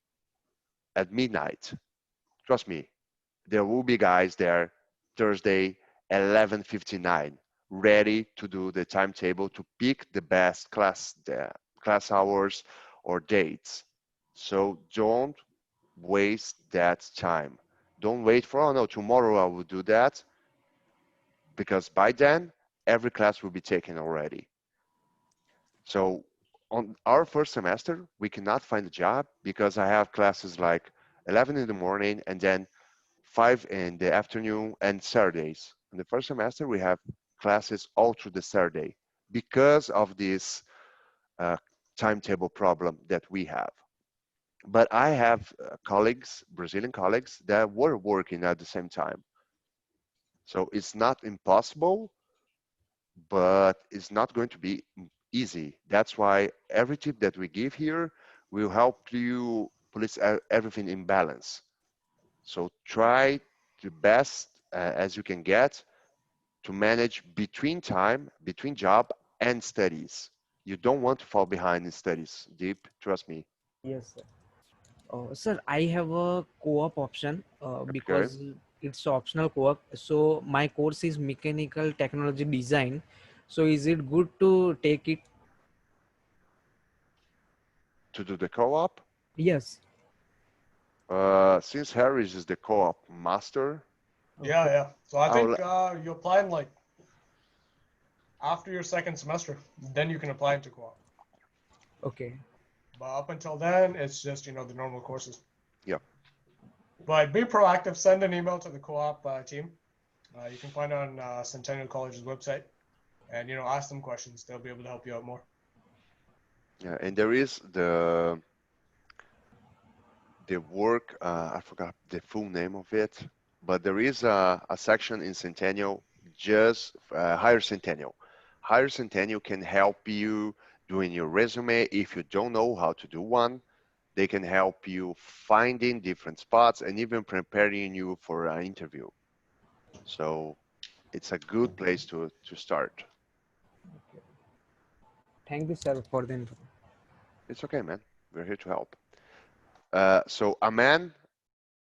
S2: at midnight. Trust me, there will be guys there Thursday 11:59 ready to do the timetable to pick the best class hours or dates. So don't waste that time. Don't wait for, oh no, tomorrow I will do that, because by then every class will be taken already. So on our first semester, we cannot find a job because I have classes like 11 in the morning and then 5 in the afternoon and Saturdays. In the first semester, we have classes all through the Saturday because of this uh, timetable problem that we have. But I have colleagues, Brazilian colleagues, that were working at the same time. So it's not impossible, but it's not going to be easy. That's why every tip that we give here will help you place everything in balance. So try the best as you can get to manage between time, between job and studies. You don't want to fall behind in studies, Deep, trust me.
S7: Yes, sir. Sir, I have a co-op option
S2: Okay,
S7: because it's optional co-op. So my course is mechanical technology design. So is it good to take it?
S2: to do the co-op.
S7: Yes.
S2: Since Harris is the co-op master,
S3: Yeah,
S7: Okay.
S3: yeah. So I
S2: I will,
S3: think you apply in like after your second semester, then you can apply into co-op.
S7: Okay.
S3: But up until then, it's just the normal courses.
S2: yeah.
S3: But be proactive. Send an email to the co-op team. You can find it on Centennial College's website, and ask them questions. They'll be able to help you out more.
S2: Yeah, and there is the work, I forgot the full name of it, but there is a section in Centennial, just Higher Centennial. Higher Centennial can help you doing your resume. If you don't know how to do one, they can help you finding different spots and even preparing you for an interview. So it's a good place to start.
S7: Thank you, sir, for the info.
S2: It's okay, man. We're here to help. So Aman,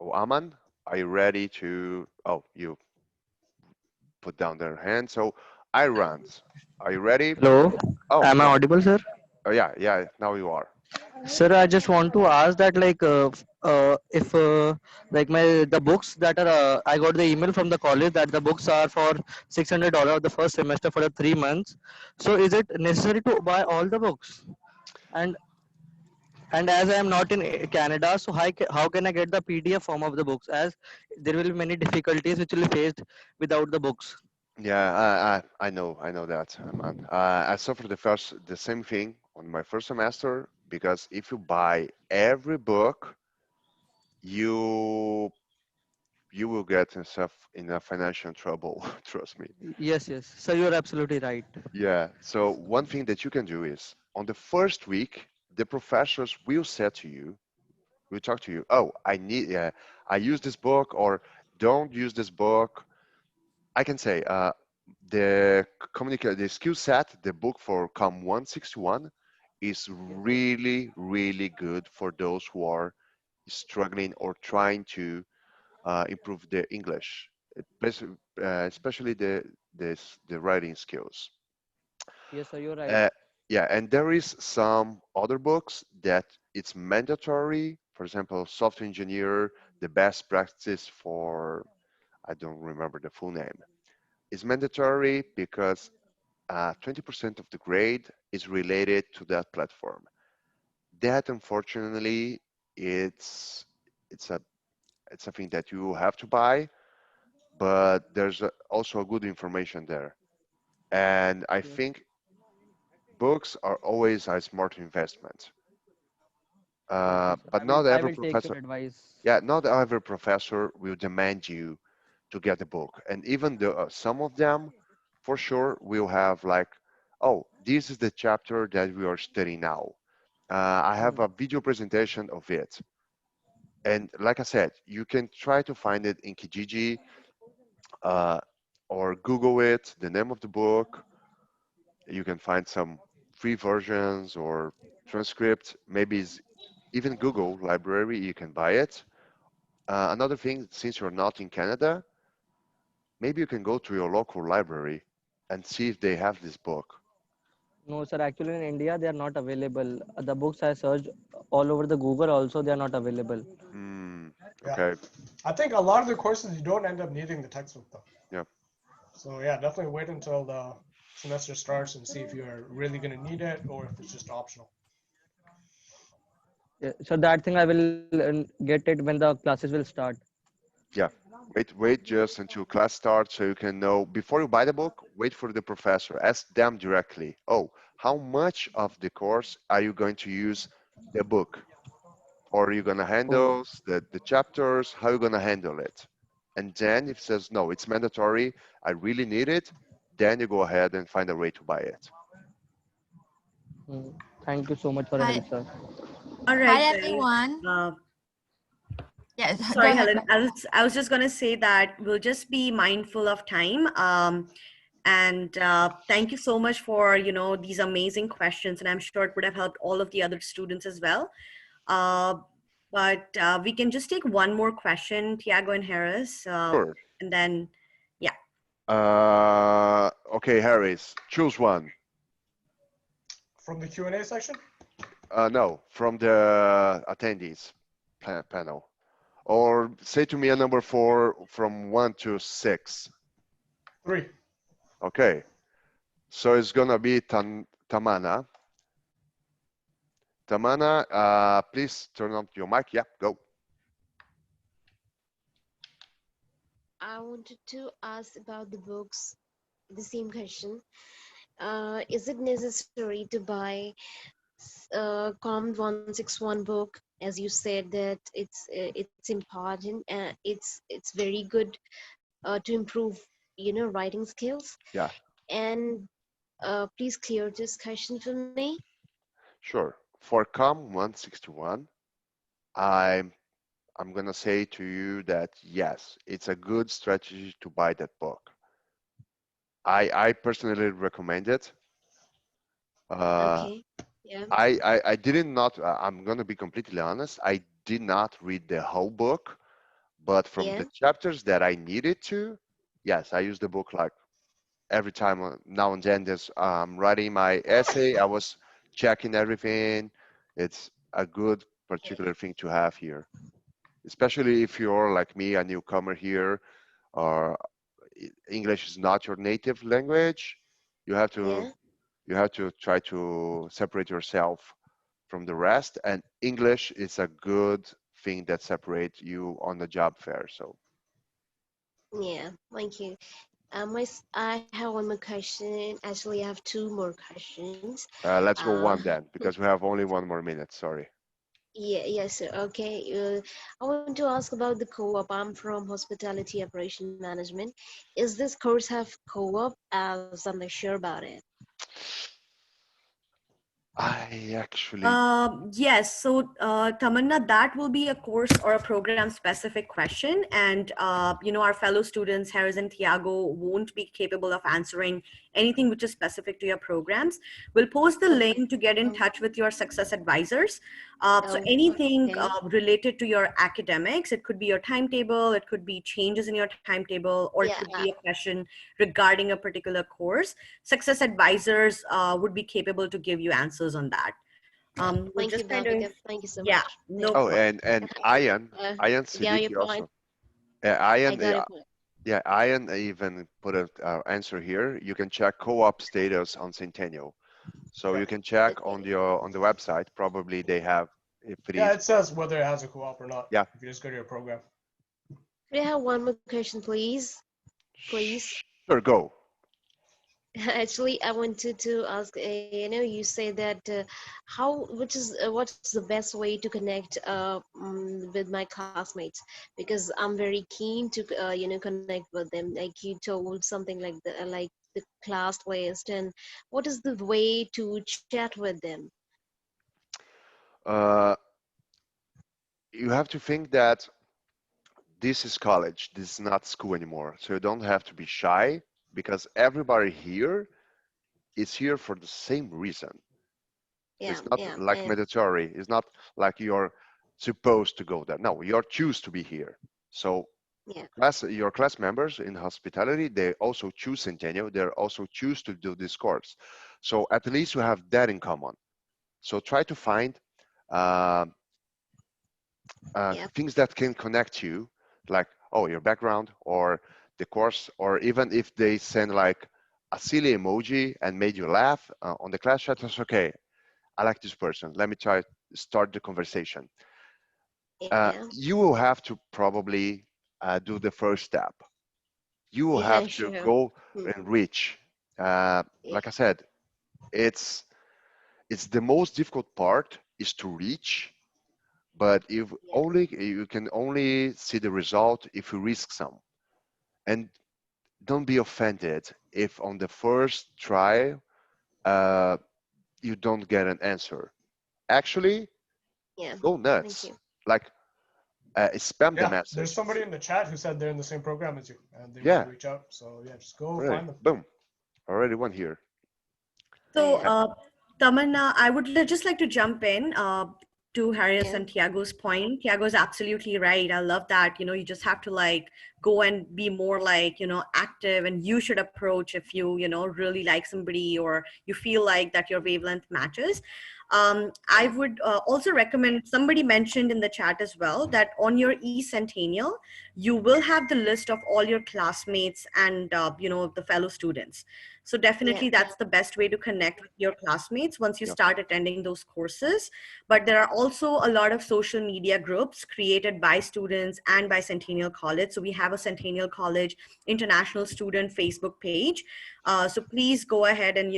S2: are you ready to, oh, you put down their hand. So Irons. Are you ready?
S8: Hello,
S2: Oh,
S8: am I
S2: no.
S8: audible, sir?
S2: Oh, yeah, yeah, now you are.
S8: Sir, I just want to ask that, like, if like the books that are, I got the email from the college that the books are for $600 the first semester for the 3 months. So, is it necessary to buy all the books? And as I am not in Canada, so how can I get the PDF form of the books? As there will be many difficulties which will be faced without the books.
S2: Yeah, I know that, man. I suffered the same thing on my first semester because if you buy every book, you you will get yourself in a financial trouble. Trust me.
S8: Yes, yes. So you are absolutely right.
S2: Yeah. So one thing that you can do is on the first week, the professors will say to you, will talk to you. Oh, I use this book or don't use this book. I can say the skill set, the book for COM 161 is really, really good for those who are struggling or trying to improve their English, especially the writing skills.
S8: Yes, sir, you're right.
S2: Uh, yeah, and there is some other books that it's mandatory. For example, software engineer, the best practice for I don't remember the full name. It's mandatory because 20% of the grade is related to that platform. That unfortunately, it's it's a it's something that you have to buy, but there's also a good information there. And I
S8: Yes,
S2: think books are always a smart investment.
S8: okay, sir.
S2: But not
S8: I
S2: every
S8: will take
S2: professor,
S8: your advice.
S2: yeah, not every professor will demand you to get the book. And even some of them, for sure, will have like, oh, this is the chapter that we are studying now. I have
S8: Hmm.
S2: a video presentation of it. And like I said, you can try to find it in Kijiji uh, or Google it, the name of the book. You can find some free versions or transcript. Maybe it's even Google Library, you can buy it. Another thing, since you're not in Canada, maybe you can go to your local library and see if they have this book.
S8: No, sir. Actually, in India, they are not available. The books I searched all over the Google also, they are not available.
S2: Hmm.
S3: Yeah.
S2: Okay.
S3: I think a lot of the courses you don't end up needing the textbook though.
S2: Yeah.
S3: So yeah, definitely wait until the semester starts and see if you're really going to need it or if it's just optional.
S8: Yeah, so that thing I will get it when the classes will start.
S2: Yeah. Wait just until class starts so you can know. Before you buy the book, wait for the professor. Ask them directly. Oh, how much of the course are you going to use the book? Or are you going to
S8: Oh,
S2: handle the chapters? How are you going to handle it? And then if it says, no, it's mandatory, I really need it, then you go ahead and find a way to buy it.
S8: hmm. Thank you so much for your
S1: Hi,
S8: help, sir.
S4: All
S1: hi
S4: right, then.
S1: everyone. Yes, go
S4: Sorry,
S1: ahead.
S4: Helen. I was just going to say that we'll just be mindful of time. And thank you so much for, these amazing questions. And I'm sure it would have helped all of the other students as well. Uh, but we can just take one more question, Tiago and Harris.
S2: Sure.
S4: And then, yeah.
S2: Okay, Harris, choose one.
S3: From the Q&A section,
S2: No, from the attendees panel. Or say to me a number from 1 to 6.
S3: 3.
S2: Okay, so it's gonna be Tamana. Tamana, please turn on your mic. Yeah, go.
S9: I wanted to ask about the books, the same question. Is it necessary to buy COM 161 book? As you said that it's important. It's very good to improve, writing skills.
S2: Yeah,
S9: And please clear this question for me.
S2: sure. For COM 161, I'm I'm gonna say to you that yes, it's a good strategy to buy that book. I personally recommend it. Uh,
S9: Okay. Yeah.
S2: I didn't not. I'm gonna be completely honest. I did not read the whole book, but from
S9: Yeah.
S2: the chapters that I needed to, yes, I used the book like every time now and then there's writing my essay, I was checking everything. It's a good particular thing to have here, especially if you're like me, a newcomer here, or English is not your native language. You have to try to separate yourself from the rest, and English is a good thing that separates you on the job fair. So
S9: Yeah, thank you. I have one more question. Actually, I have two more questions.
S2: let's go
S9: Uh,
S2: one then, because we have only 1 more minute. Sorry.
S9: yeah, yes, sir. Okay. I want to ask about the co-op. I'm from Hospitality Operation Management. Is this course have co-op? As I'm not sure about it.
S2: I actually
S4: Yes, so Tamanna, that will be a course or a program specific question. And, our fellow students, Harris and Tiago, won't be capable of answering anything which is specific to your programs. We'll post the link to get in touch with your success advisors. So anything
S9: Okay.
S4: related to your academics, it could be your timetable, it could be changes in your timetable, or it
S9: Yeah.
S4: could be a question regarding a particular course. Success advisors would be capable to give you answers on that. We'll
S9: Thank you,
S4: just kind of,
S9: Bhavika. Thank you so
S4: yeah,
S9: much.
S4: no
S2: oh,
S4: problem.
S2: and Ian
S9: Yeah, your
S2: Siddiqui
S9: point.
S2: also. Ian,
S9: I got your point.
S2: yeah, Ian even put an answer here. You can check co-op status on Centennial. So you can check on the website. Probably they have, if it
S3: Yeah,
S2: is.
S3: it says whether it has a co-op or not.
S2: Yeah.
S3: If you just go to your program.
S9: Could I have one more question, please? Please.
S2: Sure, go.
S9: Actually, I wanted to ask. You say that what's the best way to connect with my classmates, because I'm very keen to connect with them. Like you told something like the class list, and what is the way to chat with them?
S2: Uh, you have to think that this is college. This is not school anymore. So you don't have to be shy, because everybody here is here for the same reason.
S9: Yeah,
S2: It's not
S9: yeah,
S2: like
S9: and
S2: mandatory. It's not like you're supposed to go there. No, you're choose to be here. So
S9: yeah,
S2: your class members in hospitality, they also choose Centennial. They also choose to do this course. So at least you have that in common. So try to find uh,
S9: yeah,
S2: things that can connect you, like, oh, your background or the course, or even if they send like a silly emoji and made you laugh on the class chat, that's okay. I like this person. Let me try to start the conversation.
S9: yeah,
S2: You will have to probably do the first step. You will
S9: yeah,
S2: have to
S9: sure.
S2: go
S9: Mm,
S2: and reach.
S9: yeah,
S2: Like I said, it's the most difficult part is to reach, but if
S9: yeah,
S2: only you can only see the result if you risk some. And don't be offended if on the first try uh, you don't get an answer. Actually,
S9: yeah.
S2: go
S9: Thank
S2: nuts.
S9: you.
S2: Like spam the
S3: Yeah, there's
S2: message.
S3: somebody in the chat who said they're in the same program as you, and they want
S2: Yeah,
S3: to reach out. So yeah, just go
S2: really.
S3: find them.
S2: Boom. Already one here.
S4: So,
S9: Yeah,
S4: Tamanna, I would just like to jump in to Harris
S9: yeah,
S4: and Tiago's point. Tiago's absolutely right. I love that. You just have to like go and be more like, active, and you should approach if you, really like somebody or you feel like that your wavelength matches. I
S9: yeah,
S4: would also recommend, somebody mentioned in the chat as well, that on your e-Centennial, you will have the list of all your classmates and, the fellow students. So
S9: yeah,
S4: definitely that's the best way to connect with your classmates once you
S2: Yeah.
S4: start attending those courses. But there are also a lot of social media groups created by students and by Centennial College. So we have a Centennial College International Student Facebook page. So please go ahead and,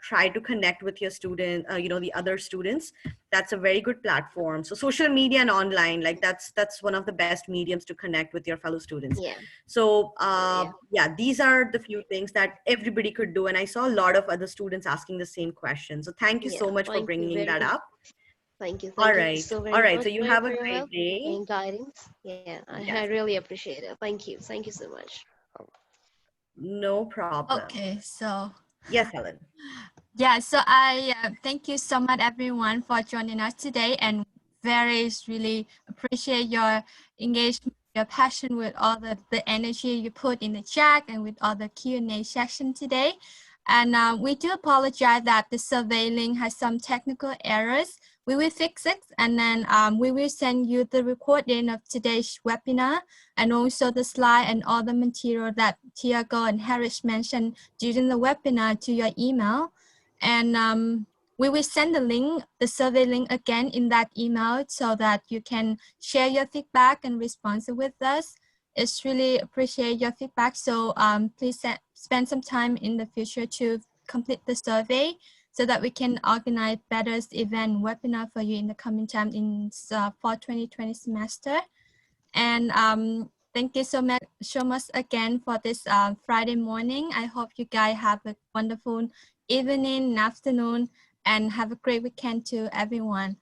S4: try to connect with your student, the other students. That's a very good platform. So social media and online, like that's one of the best mediums to connect with your fellow students.
S9: yeah,
S4: So
S9: yeah,
S4: yeah, these are the few things that everybody could do. And I saw a lot of other students asking the same question. So thank you
S9: yeah.
S4: so much for
S9: Thank you
S4: bringing that
S9: very,
S4: up.
S9: thank you so
S4: All
S9: very
S4: right.
S9: much
S4: So you have a
S9: for your
S4: great
S9: help
S4: day.
S9: and guidance. Yeah, I
S4: Yes,
S9: really appreciate it. Thank you so much.
S4: no problem.
S1: Okay, so
S4: Yes, Helen.
S1: yeah, so I thank you so much everyone for joining us today, and really appreciate your engagement your passion, with all the energy you put in the chat, and with all the Q&A section today. And we do apologize that the survey link has some technical errors. We will fix it, and then we will send you the recording of today's webinar, and also the slide and all the material that Tiago and Harris mentioned during the webinar to your email. And we will send the link, the survey link again in that email, so that you can share your feedback and response with us. It's really appreciate your feedback. So please spend some time in the future to complete the survey, so that we can organize better event webinar for you in the coming time in for 2020 semester. And thank you so much again for this Friday morning. I hope you guys have a wonderful evening and afternoon, and have a great weekend to everyone.